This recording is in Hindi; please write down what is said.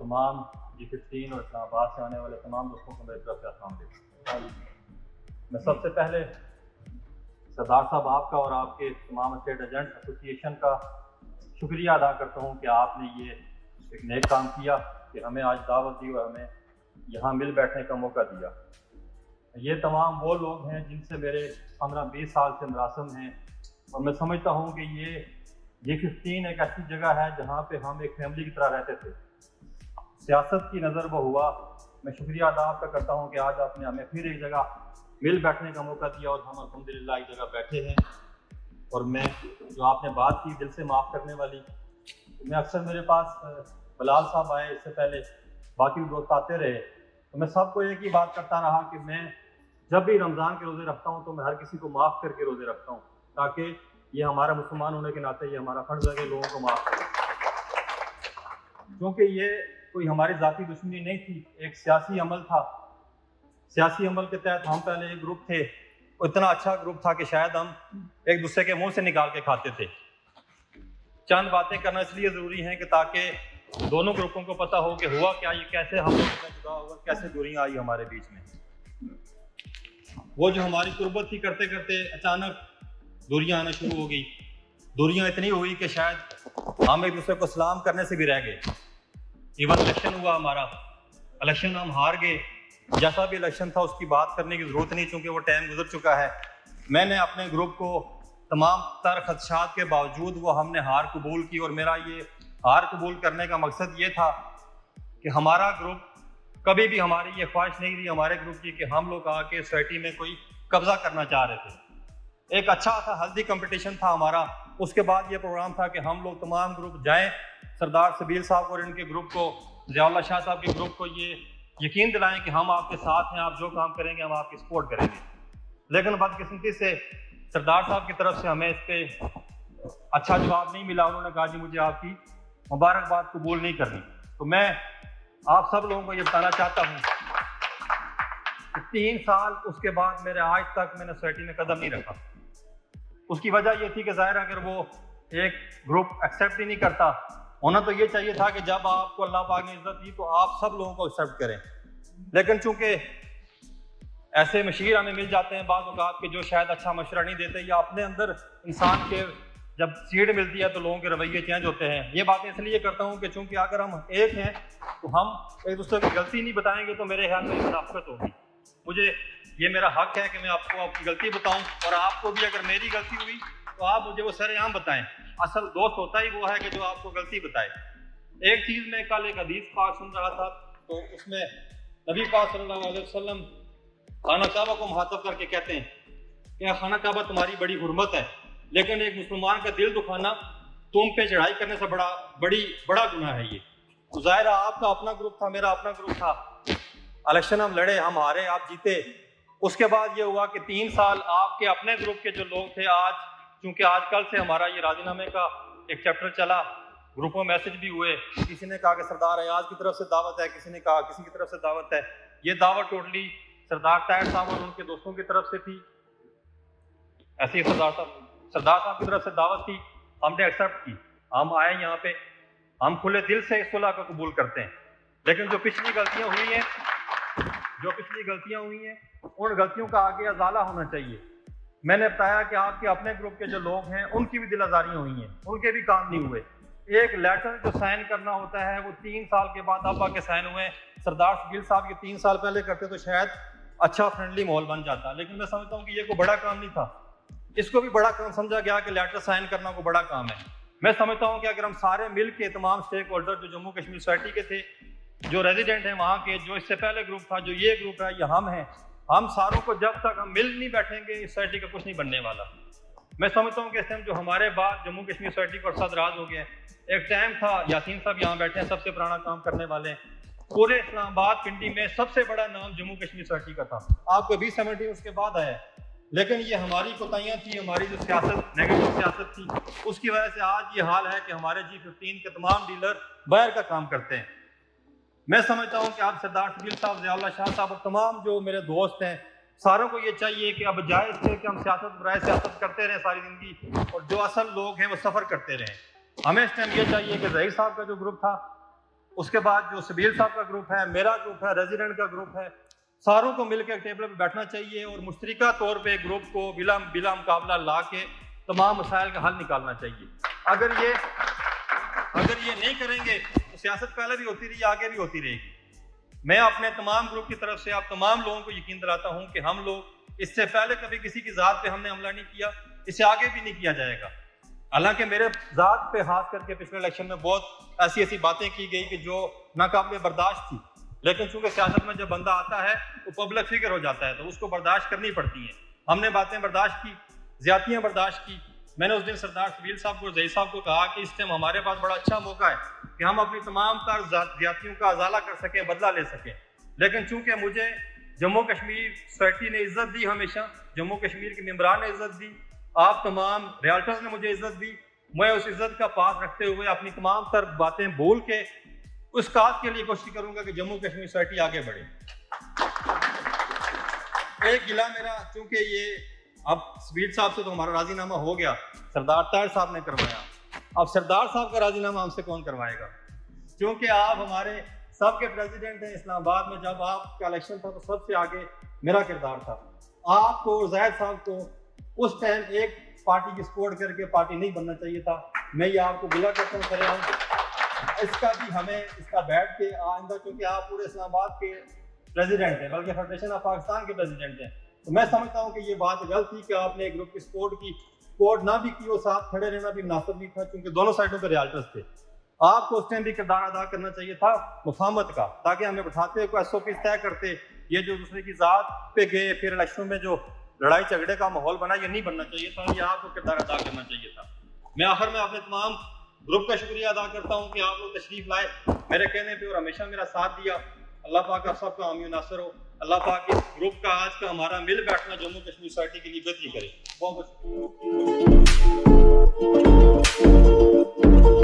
तमाम G15 और इस्लामाबाद से आने वाले तमाम दोस्तों को मेरी तरफ से अस्सलाम वालेकुम। मैं सबसे पहले सरदार साहब आपका और आपके तमाम स्टेट एजेंट एसोसिएशन का शुक्रिया अदा करता हूँ कि आपने ये एक नेक काम किया कि हमें आज दावत दी और हमें यहाँ मिल बैठने का मौका दिया। ये तमाम वो लोग हैं जिनसे मेरे 15-20 साल से मरासम हैं और मैं समझता हूँ कि ये G15 एक ऐसी जगह है जहाँ पे हम एक फैमिली की तरह रहते थे। सियासत की नज़र वो हुआ। मैं शुक्रिया अदा आपका करता हूँ कि आज आपने हमें फिर एक जगह मिल बैठने का मौका दिया और हम अल्हम्दुलिल्लाह एक जगह बैठे हैं। और मैं जो आपने बात की दिल से माफ़ करने वाली, तो मैं अक्सर मेरे पास बलाल साहब आए, इससे पहले बाकी दोस्त आते रहे, तो मैं सबको एक ही बात करता रहा कि मैं जब भी रमज़ान के रोज़े रखता हूँ तो मैं हर किसी को माफ़ करके रोज़े रखता हूँ, ताकि ये हमारा मुसलमान होने के नाते ये हमारा फ़र्ज़ है कि लोगों को माफ़ करें। क्योंकि ये कोई हमारी ज़ाती दुश्मनी नहीं थी, एक सियासी अमल था। सियासी अमल के तहत हम पहले एक ग्रुप थे, इतना अच्छा ग्रुप था कि शायद हम एक दूसरे के मुंह से निकाल के खाते थे। चंद बातें करना इसलिए ज़रूरी हैं कि ताकि दोनों ग्रुपों को पता हो कि हुआ क्या, ये कैसे हम लोगों में जुदा हुआ, कैसे दूरियां आई हमारे बीच में। वो जो हमारी कुर्बत थी करते करते अचानक दूरियां आना शुरू हो गई। दूरियां इतनी हुई कि शायद हम एक दूसरे को सलाम करने से भी रह गए। इवन इलेक्शन हुआ हमारा, इलेक्शन हम हार गए। जैसा भी इलेक्शन था उसकी बात करने की ज़रूरत नहीं, क्योंकि वो टाइम गुजर चुका है। मैंने अपने ग्रुप को तमाम तर खदशात के बावजूद वो हमने हार कबूल की, और मेरा ये हार कबूल करने का मकसद ये था कि हमारा ग्रुप कभी भी, हमारी ये ख्वाहिश नहीं रही हमारे ग्रुप की कि हम लोग आके सोसाइटी में कोई कब्जा करना चाह रहे थे। एक अच्छा था, हेल्दी कंपटीशन था हमारा। उसके बाद ये प्रोग्राम था कि हम लोग तमाम ग्रुप जाएं, सरदार सबील साहब और इनके ग्रुप को, ज़ियाउल्लाह शाह साहब के ग्रुप को ये यकीन दिलाएं कि हम आपके साथ हैं, आप जो काम करेंगे हम आपकी सपोर्ट करेंगे। लेकिन बदकिस्मती से सरदार साहब की तरफ से हमें इस पर अच्छा जवाब नहीं मिला। उन्होंने कहा जी मुझे आपकी मुबारकबाद कबूल नहीं करनी। तो मैं आप सब लोगों को ये बताना चाहता हूँ कि 3 साल उसके बाद मेरे आज तक मैंने सोसाइटी में कदम नहीं रखा। उसकी वजह ये थी कि ज़ाहिर अगर वो एक ग्रुप एक्सेप्ट ही नहीं करता, होना तो ये चाहिए था कि जब आपको अल्लाह पाक ने इज्जत दी तो आप सब लोगों को एक्सेप्ट करें। लेकिन चूंकि ऐसे मशीर हमें मिल जाते हैं बाद औक़ात के जो शायद अच्छा मशवरा नहीं देते, या अपने अंदर इंसान के जब सीड मिलती है तो लोगों के रवैये चेंज होते हैं। ये बातें इसलिए करता हूँ कि चूंकि अगर हम एक हैं तो हम एक दूसरे को गलती नहीं बताएंगे तो मेरे ख्याल में मुनाफिकत होगी। मुझे ये मेरा हक है कि मैं आपको आपकी गलती बताऊं, और आपको भी अगर मेरी गलती हुई तो आप मुझे वो सरेआम बताएं। असल दोस्त होता ही वो है कि जो आपको गलती बताए। एक चीज़ मैं कल एक हदीस पाक सुन रहा था, तो उसमें नबी पाक सल्लल्लाहु अलैहि वसल्लम खाना काबा को मुखातब करके कहते हैं कि खाना काबा तुम्हारी बड़ी हुर्मत है, लेकिन एक मुसलमान का दिल दुखाना तुम पे चढ़ाई करने से बड़ा गुनाह है। ये तो ज़ाहिर है आपका अपना ग्रुप था, मेरा अपना ग्रुप था। इलेक्शन हम लड़े, हम हारे, आप जीते। उसके बाद ये हुआ कि 3 साल आपके अपने ग्रुप के जो लोग थे, आज चूंकि आज कल से हमारा ये राजीनामे का एक चैप्टर चला, ग्रुपों मैसेज भी हुए, किसी ने कहा कि सरदार अयाज की तरफ से दावत है, किसी ने कहा किसी की तरफ से दावत है। ये दावत टोटली सरदार ताहिर साहब और उनके दोस्तों की तरफ से थी। ऐसे ही सरदार साहब की तरफ से दावत थी, हमने एक्सेप्ट की, हम आए यहाँ पे, हम खुले दिल से इस सुलह को कबूल करते हैं। लेकिन जो पिछली गलतियाँ हुई हैं उन गलतियों का आगे अजाला होना चाहिए। मैंने बताया कि आपके अपने ग्रुप के जो लोग हैं उनकी भी दिल आज़ारियाँ हुई हैं, उनके भी काम नहीं हुए। एक लेटर जो साइन करना होता है वो 3 साल के बाद अब आके साइन हुए। सरदार सबील साहब ये 3 साल पहले करते तो शायद अच्छा फ्रेंडली माहौल बन जाता, लेकिन मैं समझता हूँ कि ये कोई बड़ा काम नहीं था। इसको भी बड़ा काम समझा गया कि लेटर साइन करना को बड़ा काम है। मैं समझता हूँ कि अगर हम सारे मिल के तमाम स्टेक होल्डर जो जम्मू कश्मीर सोसाइटी के थे, जो रेजिडेंट हैं वहाँ के, जो इससे पहले ग्रुप था, जो ये ग्रुप है, ये हम हैं, हम सारों को जब तक हम मिल नहीं बैठेंगे इस सोसाइटी का कुछ नहीं बनने वाला। मैं समझता हूँ कि इस टाइम जो हमारे बाद जम्मू कश्मीर सोसाइटी को सरदराज हो गया। एक टाइम था, यासीन साहब यहाँ बैठे हैं, सबसे पुराना काम करने वाले, पूरे इस्लामाबाद पिंडी में सबसे बड़ा नाम जम्मू कश्मीर सोसाइटी का था। आपको 2017 उसके बाद आया, लेकिन ये हमारी कोताहियाँ थी, हमारी जो सियासत, नेगेटिव सियासत थी, उसकी वजह से आज ये हाल है कि हमारे G15 के तमाम डीलर बाहर का काम करते हैं। मैं समझता हूँ कि आप सरदार सबील साहब, ज़ियाउल्लाह शाह साहब और तमाम जो मेरे दोस्त हैं, सारों को ये चाहिए कि अब जाए इससे कि हम सियासत बराए सियासत करते रहें सारी ज़िंदगी, और जो असल लोग हैं वो सफ़र करते रहें। हमें इस टाइम ये चाहिए कि ज़हीर साहब का जो ग्रुप था उसके बाद जो सबील साहब का ग्रुप है, मेरा ग्रुप है, रेजिडेंट का ग्रुप है, सारों को मिलकर टेबल पर बैठना चाहिए और मुश्तरका तौर पे ग्रुप को बिला मुकाबला ला के तमाम मसाइल का हल निकालना चाहिए। अगर ये नहीं करेंगे तो सियासत पहले भी होती रही, आगे भी होती रहेगी। मैं अपने तमाम ग्रुप की तरफ से आप तमाम लोगों को यकीन दिलाता हूं कि हम लोग इससे पहले कभी किसी की ज़ात पे हमने हमला नहीं किया, इससे आगे भी नहीं किया जाएगा। हालांकि मेरे ज़ात पे खास करके पिछले इलेक्शन में बहुत ऐसी बातें की गई कि जो नाकाबिल बर्दाश्त थी, लेकिन चूंकि सियासत में जब बंदा आता है तो पब्लिक फिगर हो जाता है तो उसको बर्दाश्त करनी पड़ती हैं। हमने बातें बर्दाश्त की, ज्यादतियाँ बर्दाश्त की। मैंने उस दिन सरदार सबील साहब को, जई साहब को कहा कि इस टाइम हमारे पास बड़ा अच्छा मौका है कि हम अपनी तमाम तर ज्यादतियों का अजाला कर सकें, बदला ले सकें। लेकिन चूंकि मुझे जम्मू कश्मीर सोसाइटी ने इज्जत दी, हमेशा जम्मू कश्मीर के मेंबरान ने इज्जत दी, आप तमाम रियाल्टर्स ने मुझे इज्जत दी, मैं उस इज्जत का पास रखते हुए अपनी तमाम तर बातें बोल के उस काज के लिए कोशिश करूंगा कि जम्मू कश्मीर सोसाइटी आगे बढ़े। एक गिला मेरा, चूंकि ये अब सबील साहब से तो हमारा राजीनामा हो गया, सरदार ताहिर साहब ने करवाया, अब सरदार साहब का राजीनामा हमसे कौन करवाएगा? क्योंकि आप हमारे सबके प्रेसिडेंट हैं। इस्लामाबाद में जब आपका इलेक्शन था तो सबसे आगे मेरा किरदार था। आपको और जाहिद साहब को उस टाइम एक पार्टी की सपोर्ट करके पार्टी नहीं बनना चाहिए था। मैं ये आपको गिला करता हूँ, कर रहा हूँ, इसका भी हमें इसका बैठ के आइंदा, क्योंकि आप पूरे इस्लामाबाद के प्रेसिडेंट हैं, बल्कि फेडरेशन ऑफ पाकिस्तान के प्रेसिडेंट हैं, तो मैं समझता हूँ कि ये बात गलत थी कि आपने एक ग्रुप की सपोर्ट ना भी की और साथ खड़े रहना भी मुनासिब नहीं था, क्योंकि दोनों साइडों पर रियाल्टर्स थे। आपको उस टाइम भी किरदार अदा करना चाहिए था मुफाहमत का, ताकि हमें बैठाते को SOP तय करते। ये जो दूसरे की ज़ात पे गए फिर इलेक्शन में जो लड़ाई झगड़े का माहौल बना, ये नहीं बनना चाहिए था, ये आपको किरदार अदा करना चाहिए था। मैं आखिर में अपने तमाम ग्रुप का शुक्रिया अदा करता हूँ कि आप लोग तशरीफ लाए मेरे कहने पर और हमेशा मेरा साथ दिया। अल्लाह पाक आप सबका आमीन नासर हो। अल्लाह पाक इस ग्रुप का आज का हमारा मिल बैठना जम्मू कश्मीर सोसाइटी के लिए बेहतरी करे। बहुत बहुत शुक्रिया।